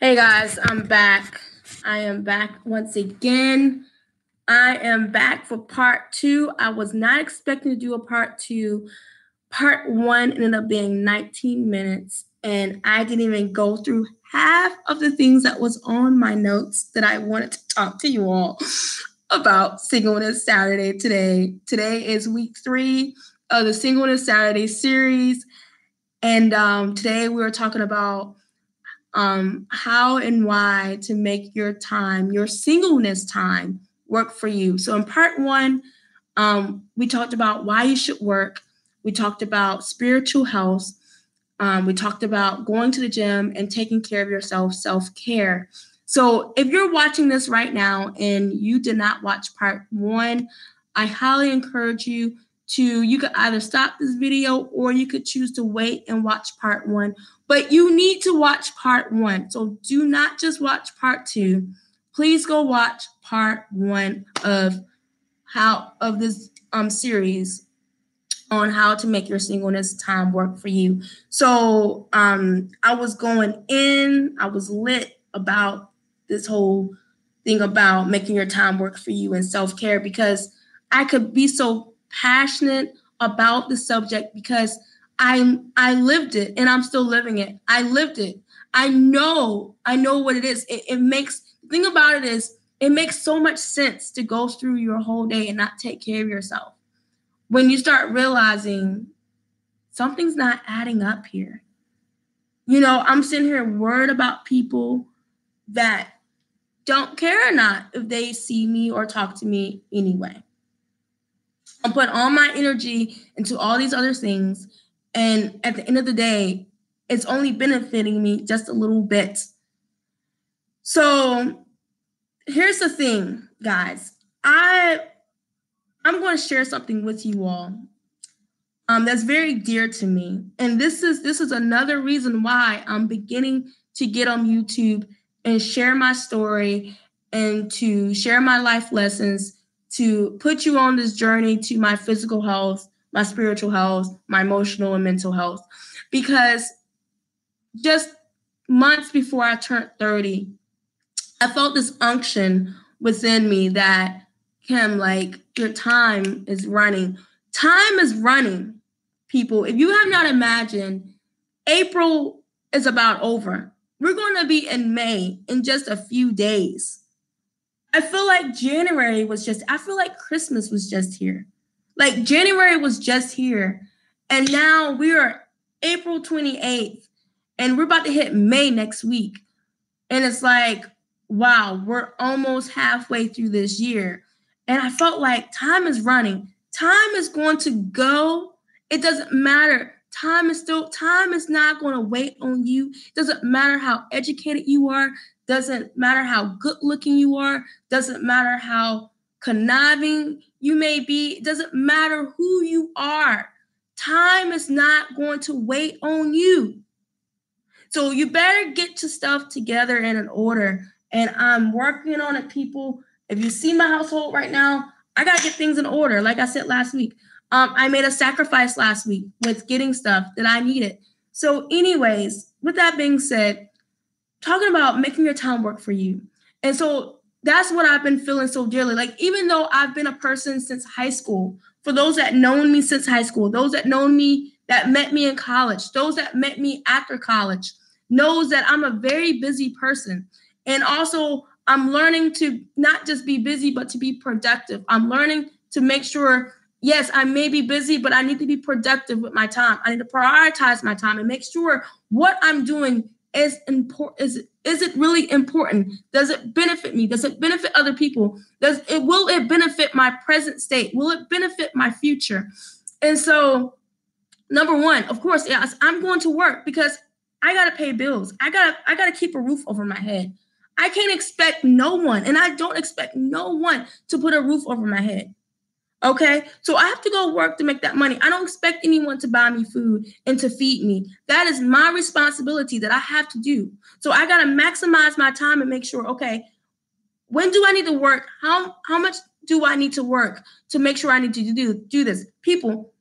Hey guys, I'm back. I am back once again. I am back for part 2. I was not expecting to do a part 2. Part 1 ended up being 19 minutes, and I didn't even go through half of the things that was on my notes that I wanted to talk to you all about Singleness Saturday today. Today is week 3 of the Singleness Saturday series, and today we were talking about how and why to make your time, your singleness time, work for you. So in part 1, we talked about why you should work. We talked about spiritual health. We talked about going to the gym and taking care of yourself, self-care. So if you're watching this right now and you did not watch part 1, I highly encourage you could either stop this video or you could choose to wait and watch part 1. But you need to watch part 1. So do not just watch part 2. Please go watch part 1 of this series on how to make your singleness time work for you. So I was lit about this whole thing about making your time work for you and self-care, because I could be so passionate about the subject because I lived it and I'm still living it. I lived it. I know what it is. The thing about it is it makes so much sense to go through your whole day and not take care of yourself when you start realizing something's not adding up here. I'm sitting here worried about people that don't care or not if they see me or talk to me anyway. I'm putting all my energy into all these other things, and at the end of the day, it's only benefiting me just a little bit. So here's the thing, guys. I'm going to share something with you all that's very dear to me, and this is another reason why I'm beginning to get on YouTube and share my story and to share my life lessons, to put you on this journey to my physical health, my spiritual health, my emotional and mental health. Because just months before I turned 30, I felt this unction within me that, Kim, like, your time is running. Time is running, people. If you have not imagined, April is about over. We're going to be in May in just a few days. I feel like I feel like Christmas was just here. Like January was just here. And now we are April 28th and we're about to hit May next week. And it's like, wow, we're almost halfway through this year. And I felt like time is running. Time is going to go. It doesn't matter. Time is not going to wait on you. It doesn't matter how educated you are. Doesn't matter how good looking you are. Doesn't matter how conniving you may be. It doesn't matter who you are. Time is not going to wait on you. So you better get your stuff together and in order. And I'm working on it, people. If you see my household right now, I got to get things in order. Like I said last week, I made a sacrifice last week with getting stuff that I needed. So anyways, with that being said, talking about making your time work for you. And so that's what I've been feeling so dearly. Like, even though I've been a person since high school, for those that known me since high school, those that known me, that met me in college, those that met me after college, knows that I'm a very busy person. And also, I'm learning to not just be busy, but to be productive. I'm learning to make sure, yes, I may be busy, but I need to be productive with my time. I need to prioritize my time and make sure what I'm doing is important. Is it really important? Does it benefit me? Does it benefit other people? Will it benefit my present state? Will it benefit my future? And so, number one, of course, yes, I'm going to work because I got to pay bills. I got to keep a roof over my head. I can't expect no one, and I don't expect no one to put a roof over my head. Okay, so I have to go work to make that money. I don't expect anyone to buy me food and to feed me. That is my responsibility that I have to do. So I got to maximize my time and make sure, okay, when do I need to work? How much do I need to work to make sure I need to do this? People,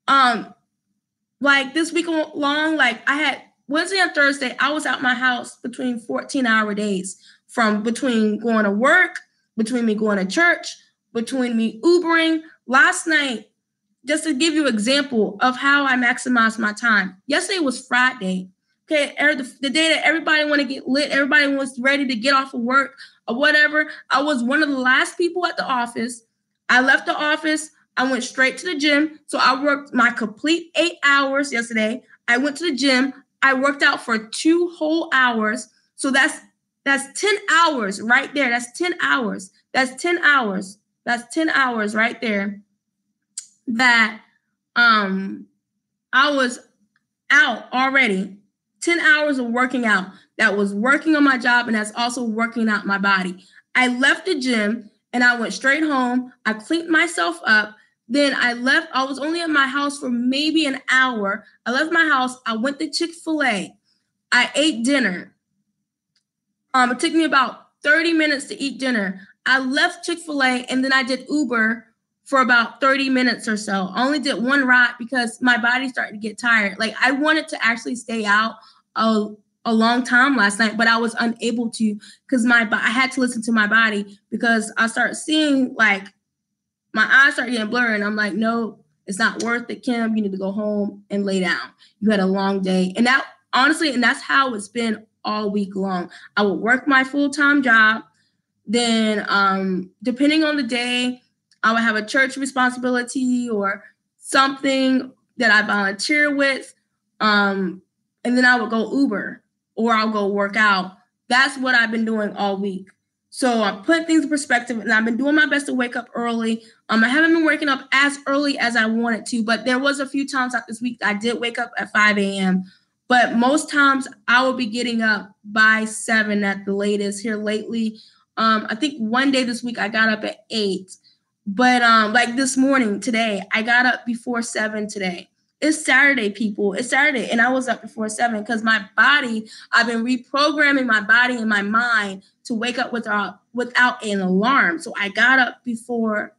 like this week long, like I had Wednesday and Thursday, I was out my house between 14-hour days, from between going to work, between me going to church, between me Ubering. Last night, just to give you an example of how I maximize my time. Yesterday was Friday. Okay, the day that everybody want to get lit, everybody was ready to get off of work or whatever. I was one of the last people at the office. I left the office. I went straight to the gym. So I worked my complete 8 hours yesterday. I went to the gym. I worked out for 2 whole hours. So that's 10 hours right there. That's 10 hours. That's 10 hours. That's 10 hours right there that I was out already. 10 hours of working out. That was working on my job, and that's also working out my body. I left the gym and I went straight home. I cleaned myself up. Then I left. I was only at my house for maybe an hour. I left my house. I went to Chick-fil-A. I ate dinner. It took me about 30 minutes to eat dinner. I left Chick-fil-A and then I did Uber for about 30 minutes or so. I only did one ride because my body started to get tired. Like, I wanted to actually stay out a long time last night, but I was unable to because I had to listen to my body, because I started seeing, like, my eyes started getting blurry, and I'm like, no, it's not worth it, Kim. You need to go home and lay down. You had a long day. And that, honestly, and that's how it's been all week long. I would work my full-time job. Then depending on the day, I would have a church responsibility or something that I volunteer with. And then I would go Uber or I'll go work out. That's what I've been doing all week. So I'm putting things in perspective, and I've been doing my best to wake up early. I haven't been waking up as early as I wanted to, but there was a few times out this week I did wake up at 5 a.m. But most times I will be getting up by 7 at the latest here lately. I think one day this week I got up at 8. But like this morning, today, I got up before 7 today. It's Saturday, people. It's Saturday, and I was up before 7 because my body, I've been reprogramming my body and my mind to wake up without an alarm. So I got up before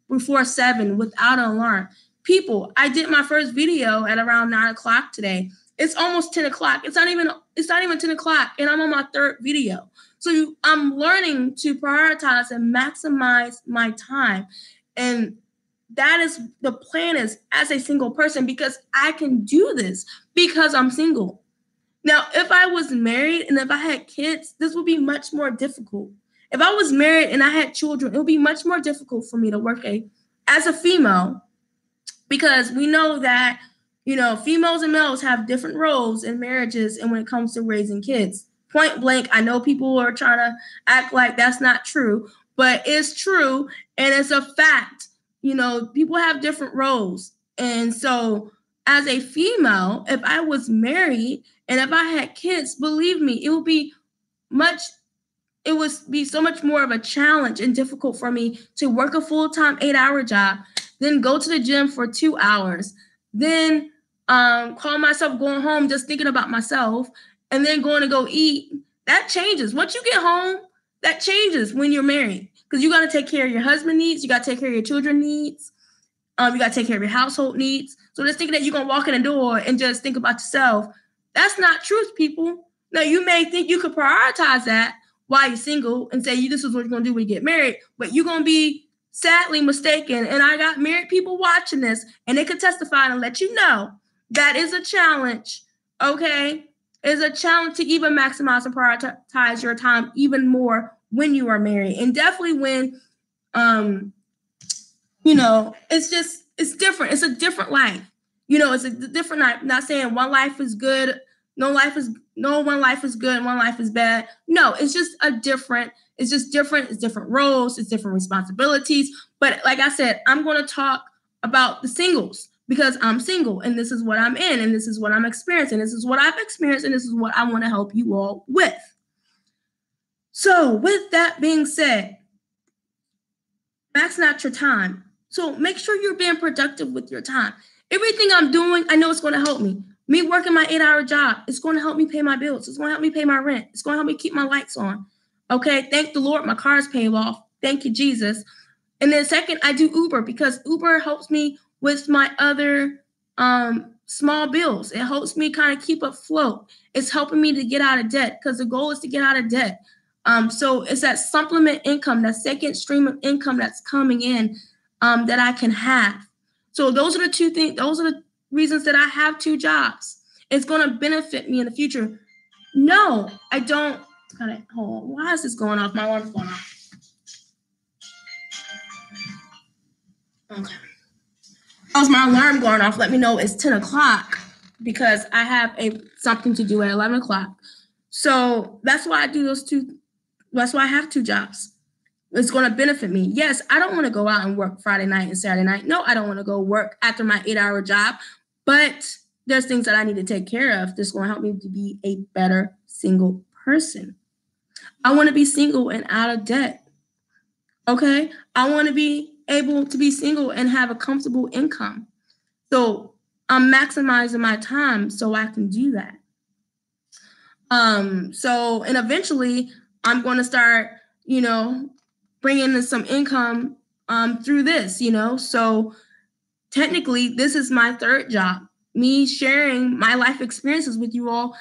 7 without an alarm. People, I did my first video at around 9 o'clock today. It's almost 10 o'clock. It's not even 10 o'clock, and I'm on my 3rd video. So I'm learning to prioritize and maximize my time. And that is the plan, is as a single person, because I can do this because I'm single. Now, if I was married and if I had kids, this would be much more difficult. If I was married and I had children, it would be much more difficult for me to work as a female, because we know that, females and males have different roles in marriages and when it comes to raising kids. Point blank, I know people are trying to act like that's not true, but it's true, and it's a fact. People have different roles. And so as a female, if I was married and if I had kids, believe me, it would be so much more of a challenge and difficult for me to work a full-time 8-hour job, then go to the gym for 2 hours, then call myself going home just thinking about myself, and then going to go eat. That changes. Once you get home, that changes when you're married, because you got to take care of your husband needs. You got to take care of your children needs. You got to take care of your household needs. So just thinking that you're going to walk in the door and just think about yourself, that's not truth, people. Now, you may think you could prioritize that while you're single and say, this is what you're going to do when you get married, but you're going to be sadly mistaken. And I got married people watching this, and they could testify and let you know that is a challenge, okay? It's a challenge to even maximize and prioritize your time even more when you are married. And definitely when, it's different. It's a different life. It's a different life. I'm not saying one life is good. One life is good and one life is bad. No, it's just different. It's different roles. It's different responsibilities. But like I said, I'm going to talk about the singles, because I'm single and this is what I'm in and this is what I'm experiencing. This is what I've experienced and this is what I want to help you all with. So with that being said, maxing out your time. So make sure you're being productive with your time. Everything I'm doing, I know it's going to help me. Me working my 8-hour job, it's going to help me pay my bills. It's going to help me pay my rent. It's going to help me keep my lights on. Okay, thank the Lord, my car's paid off. Thank you, Jesus. And then second, I do Uber, because Uber helps me with my other small bills. It helps me kind of keep afloat. It's helping me to get out of debt because the goal is to get out of debt. So it's that supplement income, that second stream of income that's coming in that I can have. So those are the two things. Those are the reasons that I have 2 jobs. It's going to benefit me in the future. No, I don't. Hold on. Why is this going off? My alarm's going off. Okay. How's my alarm going off? Let me know it's 10 o'clock because I have something to do at 11 o'clock. So that's why I do those 2. That's why I have 2 jobs. It's going to benefit me. Yes, I don't want to go out and work Friday night and Saturday night. No, I don't want to go work after my 8-hour job. But there's things that I need to take care of that's going to help me to be a better single person. I want to be single and out of debt. Okay? I want to be able to be single and have a comfortable income. So I'm maximizing my time so I can do that. And eventually I'm going to start, bringing in some income through this, So technically this is my 3rd job, me sharing my life experiences with you all.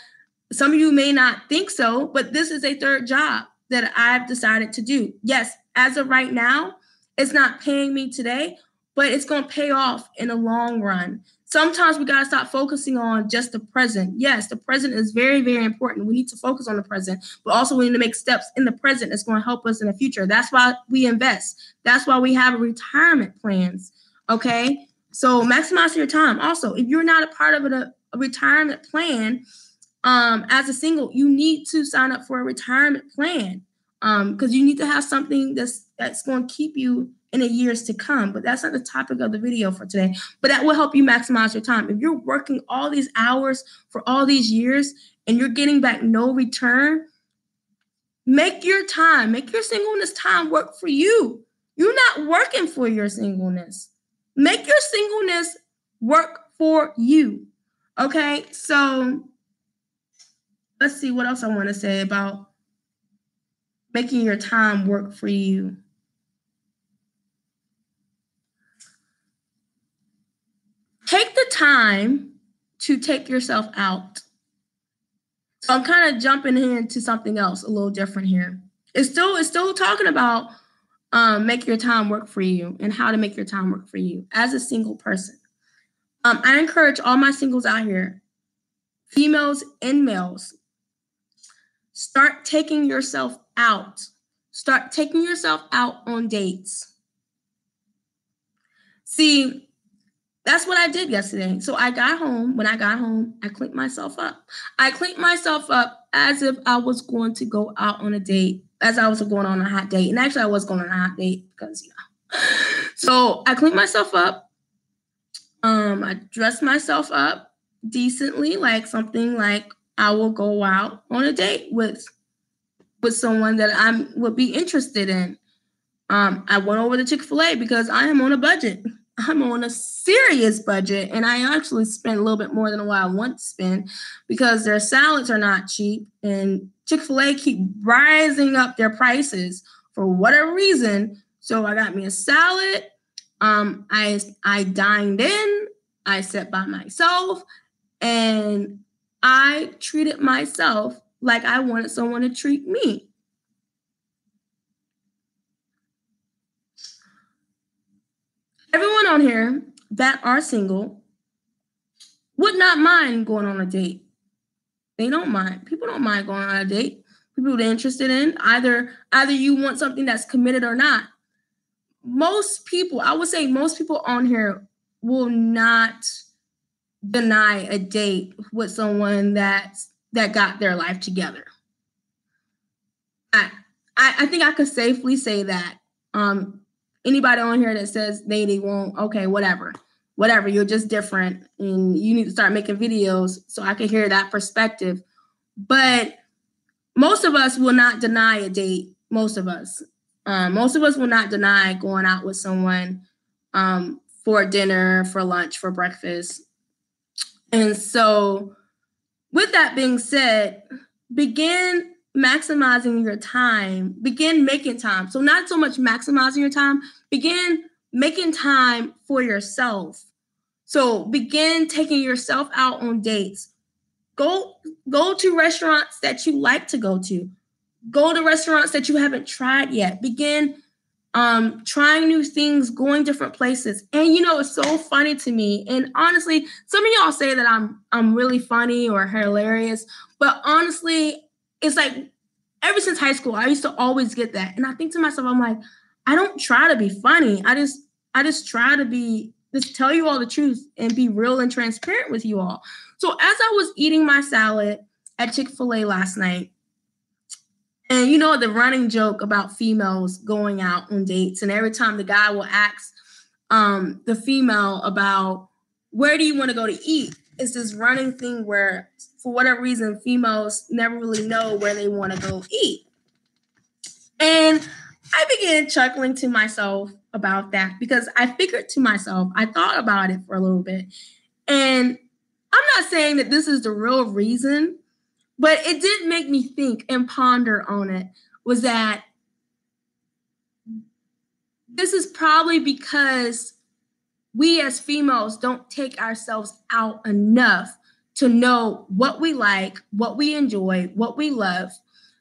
Some of you may not think so, but this is a 3rd job that I've decided to do. Yes, as of right now, it's not paying me today, but it's going to pay off in the long run. Sometimes we got to stop focusing on just the present. Yes, the present is very, very important. We need to focus on the present, but also we need to make steps in the present that's going to help us in the future. That's why we invest. That's why we have retirement plans, okay? So maximize your time. Also, if you're not a part of a retirement plan, as a single, you need to sign up for a retirement plan because you need to have something that's going to keep you in the years to come. But that's not the topic of the video for today. But that will help you maximize your time. If you're working all these hours for all these years and you're getting back no return, make your singleness time work for you. You're not working for your singleness. Make your singleness work for you. Okay, so let's see what else I want to say about making your time work for you. Take the time to take yourself out. So I'm kind of jumping into something else a little different here. It's still talking about make your time work for you and how to make your time work for you as a single person. I encourage all my singles out here, females and males, start taking yourself out. Start taking yourself out on dates. See, that's what I did yesterday. So when I got home, I cleaned myself up. I cleaned myself up as if I was going to go out on a date, as I was going on a hot date. And actually I was going on a hot date because, So I cleaned myself up. I dressed myself up decently, like something like I will go out on a date with someone that I would be interested in. I went over to Chick-fil-A because I am on a budget. I'm on a serious budget, and I actually spent a little bit more than what I want to spend because their salads are not cheap, and Chick-fil-A keep rising up their prices for whatever reason. So I got me a salad. I dined in. I sat by myself, and I treated myself like I wanted someone to treat me. Everyone on here that are single would not mind going on a date. They don't mind. People don't mind going on a date. People they're interested in. Either you want something that's committed or not. Most people, I would say most people on here will not deny a date with someone that got their life together. I think I could safely say that. Anybody on here that says they won't, okay, whatever, you're just different and you need to start making videos so I can hear that perspective. But most of us will not deny a date. Most of us will not deny going out with someone for dinner, for lunch, for breakfast. And so with that being said, begin maximizing your time, begin making time. So not so much maximizing your time, begin making time for yourself So begin taking yourself out on dates. Go to restaurants that you like to go to. Go to restaurants that you haven't tried yet. Begin trying new things, going different places. And it's so funny to me. And honestly, some of y'all say that I'm really funny or hilarious, but honestly, it's like ever since high school, I used to always get that. And I think to myself, I'm like, I don't try to be funny. I just try to just tell you all the truth and be real and transparent with you all. So as I was eating my salad at Chick-fil-A last night, and the running joke about females going out on dates, and every time the guy will ask the female about where do you want to go to eat, it's this running thing where, for whatever reason, females never really know where they want to go eat. And I began chuckling to myself about that because I figured to myself, I thought about it for a little bit. And I'm not saying that this is the real reason, but it did make me think and ponder on it, was that this is probably because we as females don't take ourselves out enough to know what we like, what we enjoy, what we love.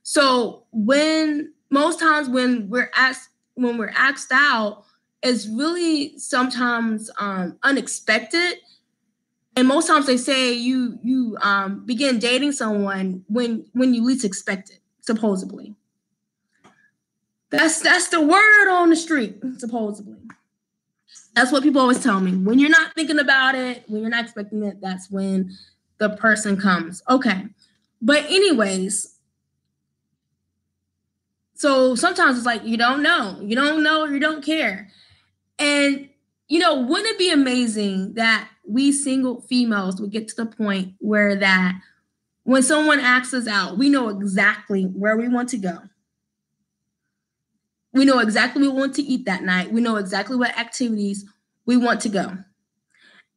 So most times when we're asked out, it's really sometimes unexpected. And most times they say you begin dating someone when you least expect it, supposedly. That's the word on the street, supposedly. That's what people always tell me. When you're not thinking about it, when you're not expecting it, that's when the person comes. Okay. But anyways, so sometimes it's like you don't know, or you don't care. And wouldn't it be amazing that we single females would get to the point where that when someone asks us out, we know exactly where we want to go. We know exactly what we want to eat that night. We know exactly what activities we want to go.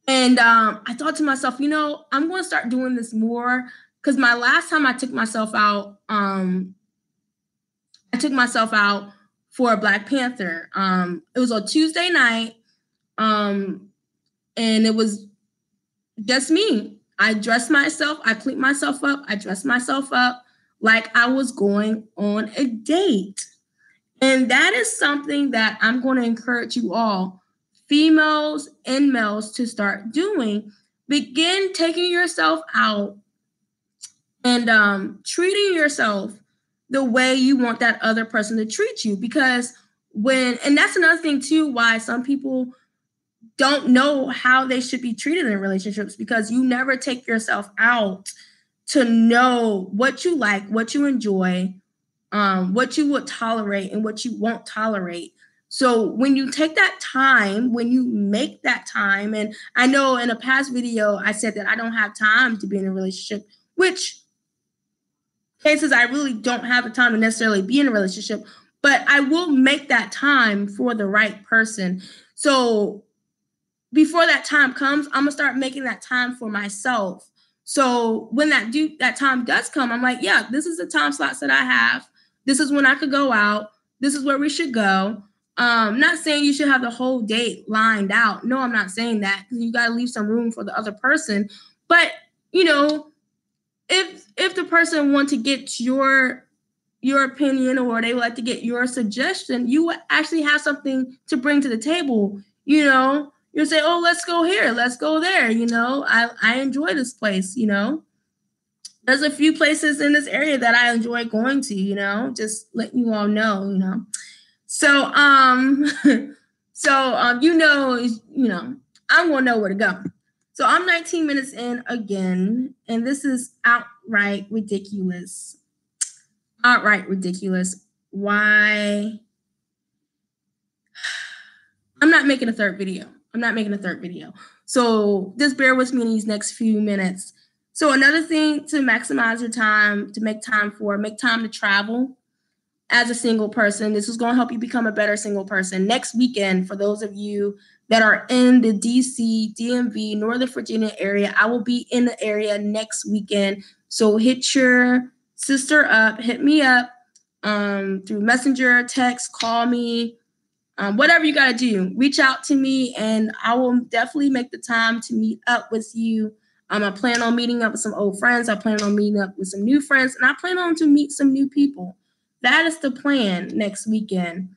And I thought to myself, I'm going to start doing this more, because my last time I took myself out, for a Black Panther. It was on Tuesday night, and it was just me. I dressed myself, I cleaned myself up, I dressed myself up like I was going on a date. And that is something that I'm going to encourage you all, females and males, to start doing. Begin taking yourself out and treating yourself the way you want that other person to treat you. Because and that's another thing too, why some people don't know how they should be treated in relationships, because you never take yourself out to know what you like, what you enjoy, what you would tolerate and what you won't tolerate. So when you take that time, when you make that time, and I know in a past video, I said that I don't have time to be in a relationship, which cases I really don't have the time to necessarily be in a relationship, but I will make that time for the right person. So before that time comes, I'm gonna start making that time for myself. So when that time does come, I'm like, yeah, this is the time slots that I have. This is when I could go out. This is where we should go. Not saying you should have the whole date lined out. No, I'm not saying that, because you got to leave some room for the other person. But if the person wants to get your opinion, or they would like to get your suggestion, you would actually have something to bring to the table. You'll say, oh, let's go here, let's go there. I enjoy this place. There's a few places in this area that I enjoy going to, just letting you all know, So, I'm going to know where to go. So I'm 19 minutes in again, and this is outright ridiculous. Outright ridiculous. Why? I'm not making a third video. So just bear with me in these next few minutes. So another thing to maximize your time, to make time to travel as a single person. This is going to help you become a better single person. Next weekend, for those of you that are in the DC, DMV, Northern Virginia area, I will be in the area next weekend. So hit your sister up, hit me up through Messenger, text, call me. whatever you got to do, reach out to me and I will definitely make the time to meet up with you. I plan on meeting up with some old friends. I plan on meeting up with some new friends, and I plan on to meet some new people. That is the plan next weekend.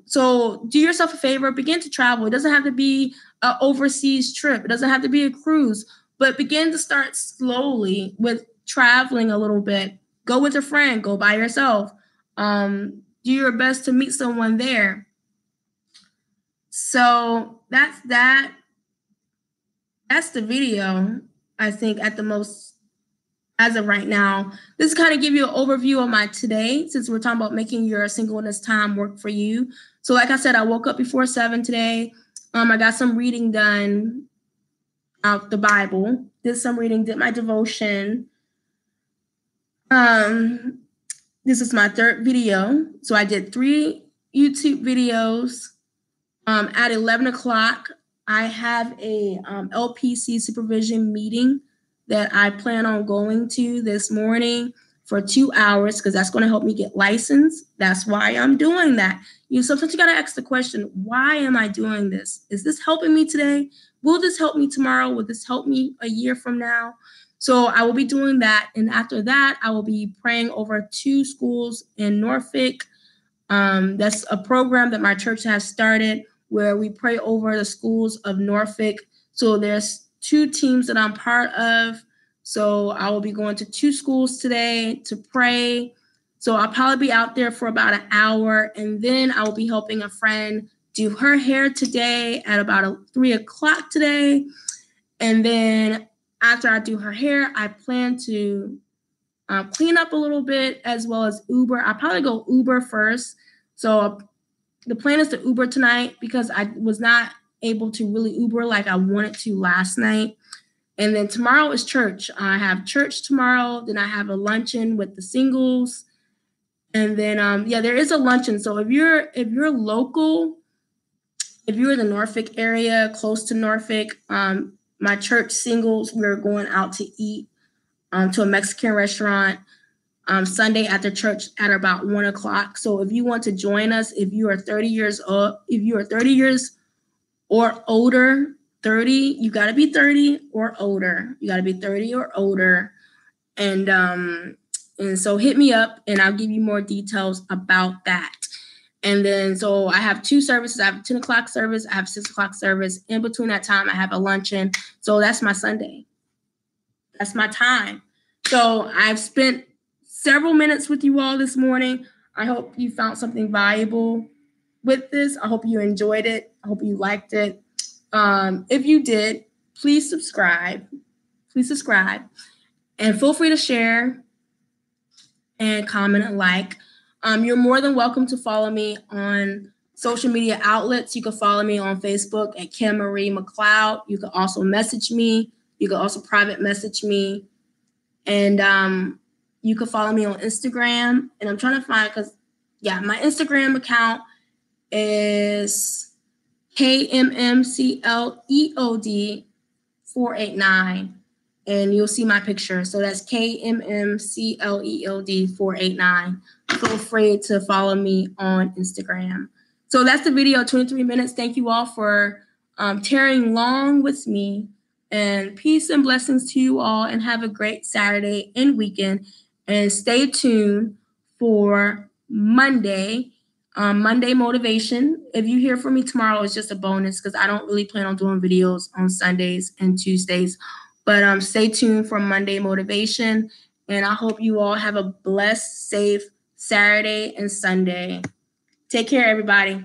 So do yourself a favor, begin to travel. It doesn't have to be an overseas trip. It doesn't have to be a cruise, but begin to start slowly with traveling a little bit. Go with a friend, go by yourself. Do your best to meet someone there. So that's that. That's the video, I think, at the most as of right now. This kind of give you an overview of my today, since we're talking about making your singleness time work for you. So like I said, I woke up before 7 today. I got some reading done out the Bible, did some reading, did my devotion. This is my third video. So I did 3 YouTube videos. At 11 o'clock, I have a LPC supervision meeting that I plan on going to this morning for 2 hours, because that's going to help me get licensed. That's why I'm doing that. Sometimes you got to ask the question, why am I doing this? Is this helping me today? Will this help me tomorrow? Will this help me a year from now? So I will be doing that. And after that, I will be praying over 2 schools in Norfolk. That's a program that my church has started where we pray over the schools of Norfolk. So there's 2 teams that I'm part of. So I will be going to 2 schools today to pray. So I'll probably be out there for about an hour, and then I will be helping a friend do her hair today at about 3 o'clock today. And then after I do her hair, I plan to clean up a little bit, as well as Uber. I'll probably go Uber first. So the plan is to Uber tonight, because I was not able to really Uber like I wanted to last night. And then tomorrow is church. I have church tomorrow. Then I have a luncheon with the singles. And then, there is a luncheon. So if you're local, if you're in the Norfolk area, close to Norfolk, my church singles, we're going out to eat to a Mexican restaurant Sunday after church at about 1 o'clock. So if you want to join us, if you are 30 years old, if you are 30 years or older, 30, you got to be 30 or older. You got to be 30 or older. And so hit me up and I'll give you more details about that. And then, so I have 2 services. I have a 10 o'clock service. I have a 6 o'clock service. In between that time, I have a luncheon. So that's my Sunday. That's my time. So I've spent several minutes with you all this morning. I hope you found something valuable with this. I hope you enjoyed it. I hope you liked it. If you did, please subscribe. Please subscribe. And feel free to share and comment and like. You're more than welcome to follow me on social media outlets. You can follow me on Facebook at Kim Marie McLeod. You can also message me. You can also private message me. And you can follow me on Instagram. And I'm trying to find, my Instagram account is KMMCLEOD 489. And you'll see my picture. So that's KMMCLEOD 489. Feel free to follow me on Instagram. So that's the video, 23 minutes. Thank you all for tearing along with me. And peace and blessings to you all. And have a great Saturday and weekend. And stay tuned for Monday. Monday motivation. If you hear from me tomorrow, it's just a bonus, because I don't really plan on doing videos on Sundays and Tuesdays. But stay tuned for Monday motivation. And I hope you all have a blessed, safe Saturday and Sunday. Take care, everybody.